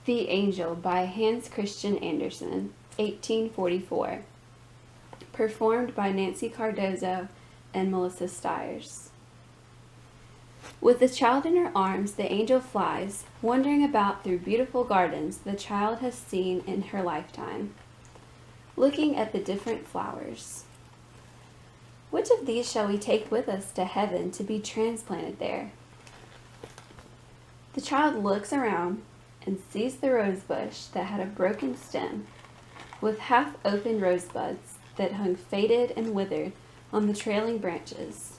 The Angel by Hans Christian Andersen, 1844. Performed by Nancy Cardozo and Melissa Stiers. With the child in her arms, the angel flies, wandering about through beautiful gardens the child has seen in her lifetime, looking at the different flowers. Which of these shall we take with us to heaven to be transplanted there? The child looks around and sees the rose bush that had a broken stem, with half-open rosebuds that hung faded and withered on the trailing branches.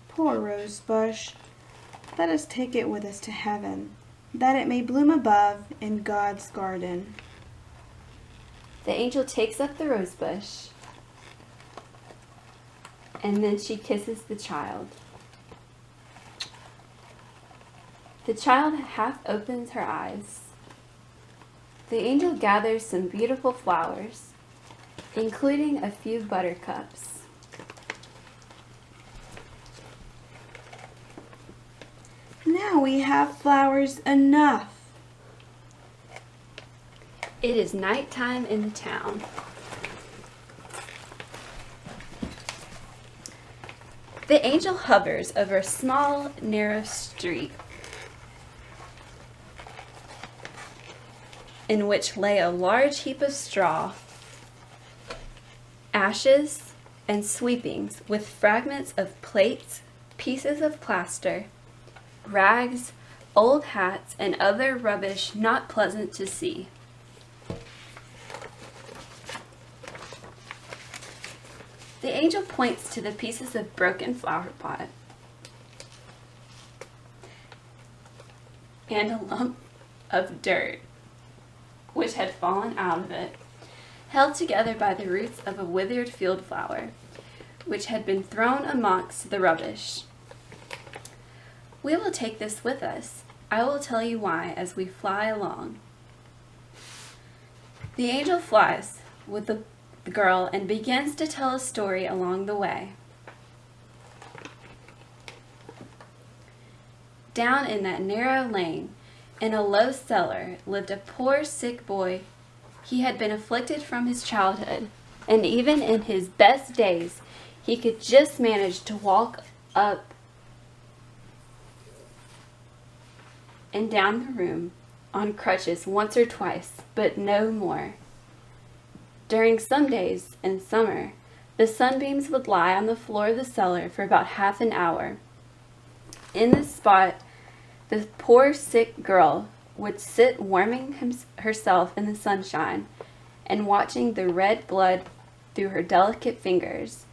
Poor rose bush, let us take it with us to heaven, that it may bloom above in God's garden. The angel takes up the rose bush, and then she kisses the child. The child half opens her eyes. The angel gathers some beautiful flowers, including a few buttercups. Now we have flowers enough. It is nighttime in the town. The angel hovers over a small, narrow street in which lay a large heap of straw, ashes, and sweepings with fragments of plates, pieces of plaster, rags, old hats, and other rubbish not pleasant to see. The angel points to the pieces of broken flower pot and a lump of dirt which had fallen out of it, held together by the roots of a withered field flower, which had been thrown amongst the rubbish. We will take this with us. I will tell you why as we fly along. The angel flies with the girl and begins to tell a story along the way. Down in that narrow lane, in a low cellar, lived a poor sick boy. He had been afflicted from his childhood, and even in his best days, he could just manage to walk up and down the room on crutches once or twice, but no more. During some days in summer, the sunbeams would lie on the floor of the cellar for about half an hour. In this spot, the poor sick girl would sit warming herself in the sunshine and watching the red blood through her delicate fingers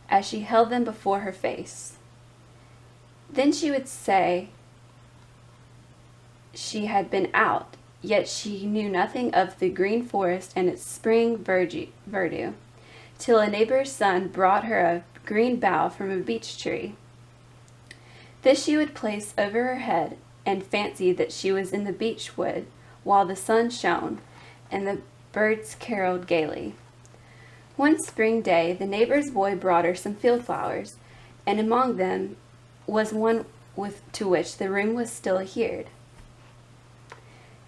as she held them before her face. Then she would say she had been out, yet she knew nothing of the green forest and its spring verdure, till a neighbor's son brought her a green bough from a beech tree. This she would place over her head and fancy that she was in the beech wood while the sun shone and the birds caroled gaily. One spring day, the neighbor's boy brought her some field flowers, and among them was one to which the room was still adhered.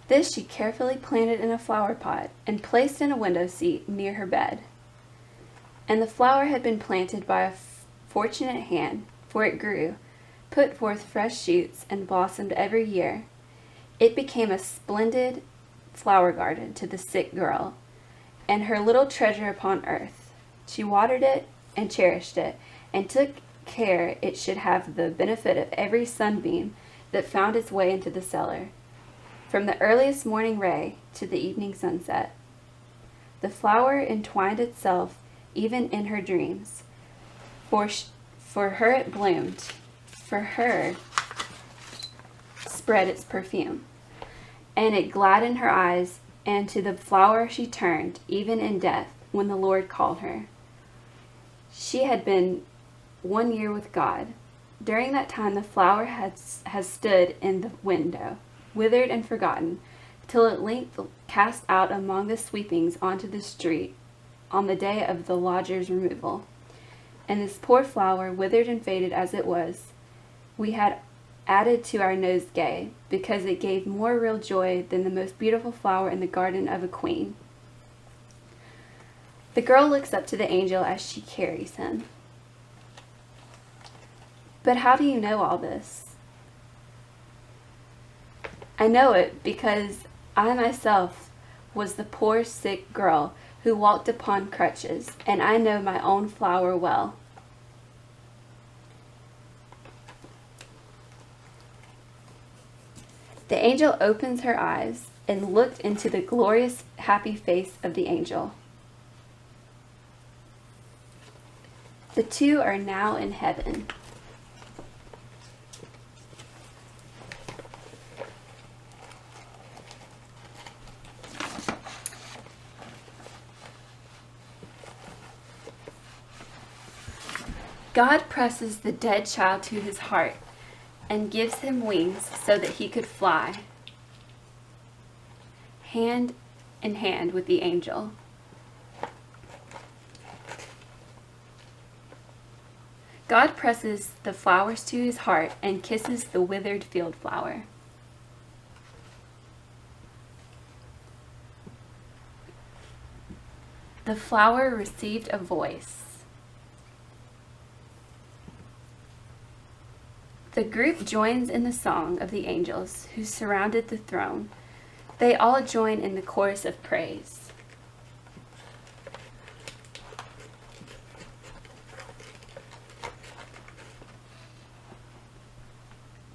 This she carefully planted in a flower pot and placed in a window seat near her bed. And the flower had been planted by a fortunate hand, for it grew, put forth fresh shoots, and blossomed every year. It became a splendid flower garden to the sick girl, and her little treasure upon earth. She watered it and cherished it, and took care it should have the benefit of every sunbeam that found its way into the cellar, from the earliest morning ray to the evening sunset. The flower entwined itself even in her dreams. For her it bloomed, for her spread its perfume, and it gladdened her eyes, and to the flower she turned, even in death, when the Lord called her. She had been 1 year with God. During that time the flower has stood in the window, withered and forgotten, till at length cast out among the sweepings onto the street on the day of the lodger's removal. And this poor flower, withered and faded as it was, we had added to our nosegay because it gave more real joy than the most beautiful flower in the garden of a queen. The girl looks up to the angel as she carries him. But how do you know all this? I know it because I myself was the poor sick girl who walked upon crutches, and I know my own flower well. The angel opens her eyes and looked into the glorious, happy face of the angel. The two are now in heaven. God presses the dead child to his heart and gives him wings so that he could fly, hand in hand with the angel. God presses the flowers to his heart and kisses the withered field flower. The flower received a voice. The group joins in the song of the angels who surrounded the throne. They all join in the chorus of praise.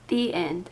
The end.